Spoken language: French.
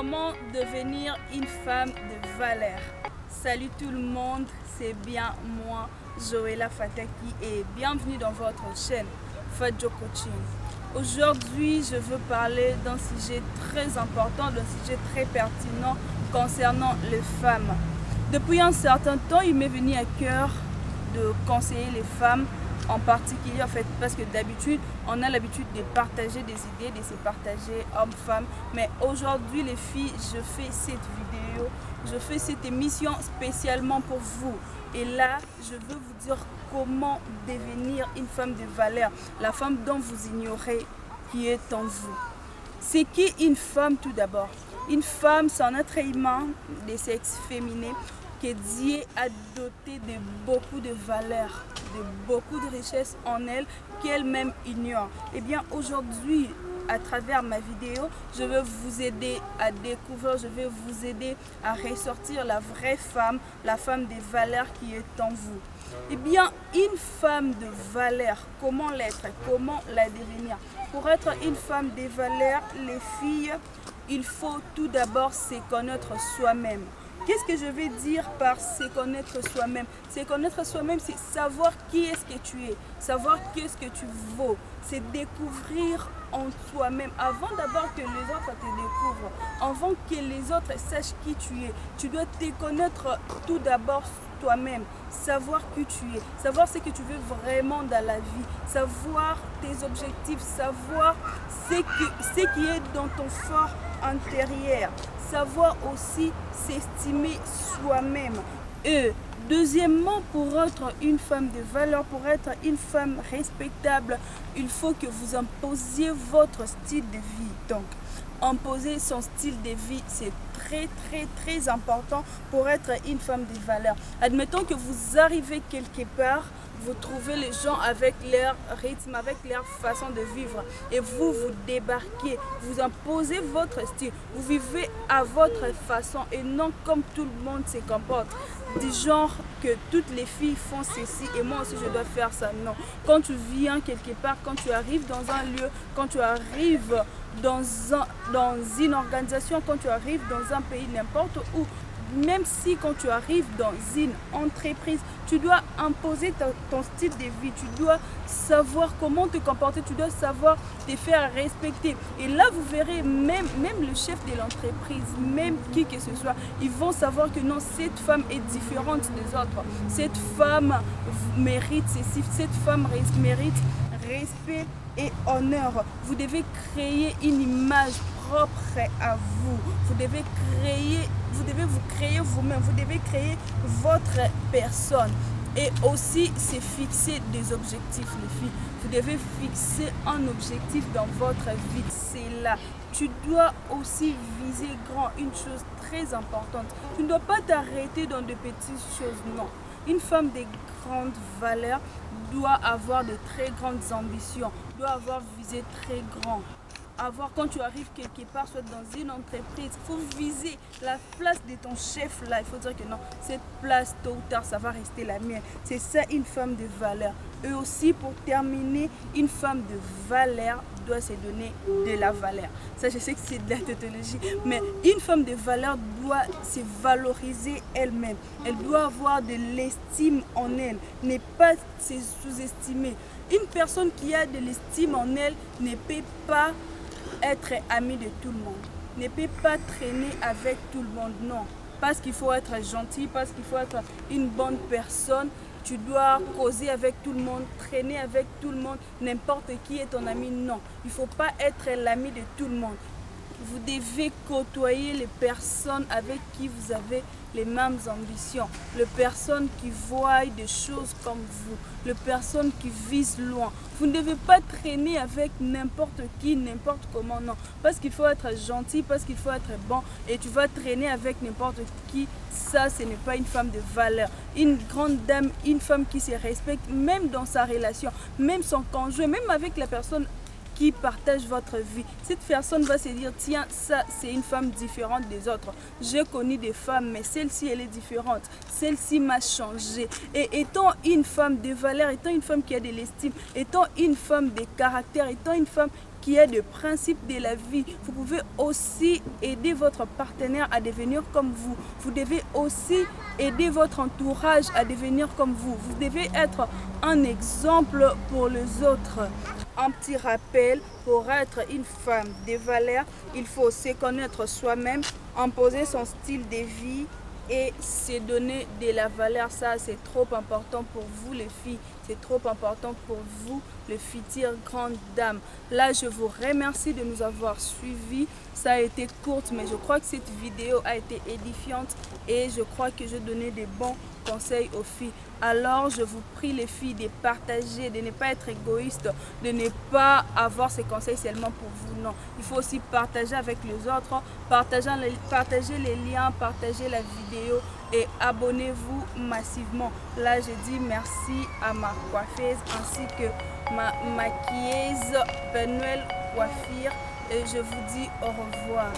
Comment devenir une femme de valeur? Salut tout le monde, c'est bien moi, Joëlla Fataki, et bienvenue dans votre chaîne Fadjo Coaching. Aujourd'hui, je veux parler d'un sujet très important, d'un sujet très pertinent concernant les femmes. Depuis un certain temps, il m'est venu à cœur de conseiller les femmes en particulier, en fait, parce que d'habitude, on a l'habitude de partager des idées, de se partager hommes-femmes. Mais aujourd'hui, les filles, je fais cette vidéo, je fais cette émission spécialement pour vous. Et là, je veux vous dire comment devenir une femme de valeur, la femme dont vous ignorez qui est en vous. C'est qui une femme tout d'abord? Une femme, c'est un être humain de sexe féminin que Dieu a doté de beaucoup de valeurs, de beaucoup de richesses en elle qu'elle-même ignore. Et bien aujourd'hui, à travers ma vidéo, je vais vous aider à découvrir, je vais vous aider à ressortir la vraie femme, la femme des valeurs qui est en vous. Eh bien, une femme de valeur, comment l'être, comment la devenir? Pour être une femme des valeurs, les filles, il faut tout d'abord se connaître soi-même. Qu'est-ce que je vais dire par se connaître soi-même? Se connaître soi-même, c'est savoir qui est-ce que tu es, savoir qu'est-ce que tu vaux. C'est découvrir en toi-même, avant d'abord que les autres te découvrent, avant que les autres sachent qui tu es. Tu dois te connaître tout d'abord toi-même, savoir qui tu es, savoir ce que tu veux vraiment dans la vie, savoir tes objectifs, savoir ce qui est dans ton fort intérieur, savoir aussi s'estimer soi-même. Et deuxièmement, pour être une femme de valeur, pour être une femme respectable, il faut que vous imposiez votre style de vie. Donc, imposer son style de vie, c'est très important pour être une femme de valeur. Admettons que vous arrivez quelque part, vous trouvez les gens avec leur rythme, avec leur façon de vivre, et vous débarquez, vous imposez votre style, vous vivez à votre façon et non comme tout le monde se comporte. Du genre que toutes les filles font ceci et moi aussi je dois faire ça. Non. Quand tu viens quelque part, quand tu arrives dans un lieu, quand tu arrives dans une organisation, quand tu arrives dans un pays, n'importe où, même si quand tu arrives dans une entreprise, tu dois imposer ton style de vie, tu dois savoir comment te comporter, tu dois savoir te faire respecter. Et là, vous verrez, même le chef de l'entreprise, même qui que ce soit, ils vont savoir que non, cette femme est différente des autres. Cette femme mérite ceci, cette femme mérite respect et honneur. Vous devez créer une image propre à vous. Vous devez vous créer vous-même. Vous devez créer votre personne. Et aussi, c'est fixer des objectifs, les filles. Vous devez fixer un objectif dans votre vie. C'est là. Tu dois aussi viser grand. Une chose très importante. Tu ne dois pas t'arrêter dans de petites choses. Non. Une femme de grandes valeurs doit avoir de très grandes ambitions, doit avoir visé très grand. Quand tu arrives quelque part, soit dans une entreprise, il faut viser la place de ton chef là. Il faut dire que non, cette place, tôt ou tard, ça va rester la mienne. C'est ça une femme de valeur. Et aussi, pour terminer, une femme de valeur doit se donner de la valeur. Ça, je sais que c'est de la tautologie, mais une femme de valeur doit se valoriser elle-même. Elle doit avoir de l'estime en elle, ne pas se sous-estimer. Une personne qui a de l'estime en elle ne peut pas être amie de tout le monde, ne peut pas traîner avec tout le monde, non. Parce qu'il faut être gentil, parce qu'il faut être une bonne personne, tu dois causer avec tout le monde, traîner avec tout le monde, n'importe qui est ton ami, non. Il ne faut pas être l'ami de tout le monde. Vous devez côtoyer les personnes avec qui vous avez les mêmes ambitions, les personnes qui voient des choses comme vous, les personnes qui visent loin. Vous ne devez pas traîner avec n'importe qui, n'importe comment, non. Parce qu'il faut être gentil, parce qu'il faut être bon, et tu vas traîner avec n'importe qui, ça, ce n'est pas une femme de valeur. Une grande dame, une femme qui se respecte, même dans sa relation, même son conjoint, même avec la personne qui partage votre vie. Cette personne va se dire, tiens, ça c'est une femme différente des autres. J'ai connu des femmes, mais celle-ci elle est différente. Celle-ci m'a changé. Et étant une femme de valeur, étant une femme qui a de l'estime, étant une femme de caractère, étant une femme qui est le principe de la vie. Vous pouvez aussi aider votre partenaire à devenir comme vous. Vous devez aussi aider votre entourage à devenir comme vous. Vous devez être un exemple pour les autres. Un petit rappel, pour être une femme de valeur, il faut se connaître soi-même, imposer son style de vie et se donner de la valeur. Ça, c'est trop important pour vous les filles. C'est trop important pour vous, les futures grandes dames. Là, je vous remercie de nous avoir suivis. Ça a été courte, mais je crois que cette vidéo a été édifiante et je crois que j'ai donné des bons conseils aux filles. Alors, je vous prie les filles de partager, de ne pas être égoïste, de ne pas avoir ces conseils seulement pour vous. Non, il faut aussi partager avec les autres, partager les liens, partager la vidéo et abonnez-vous massivement. Là, je dis merci à ma coiffeuse ainsi que ma maquilleuse Penuel Coiffure et je vous dis au revoir.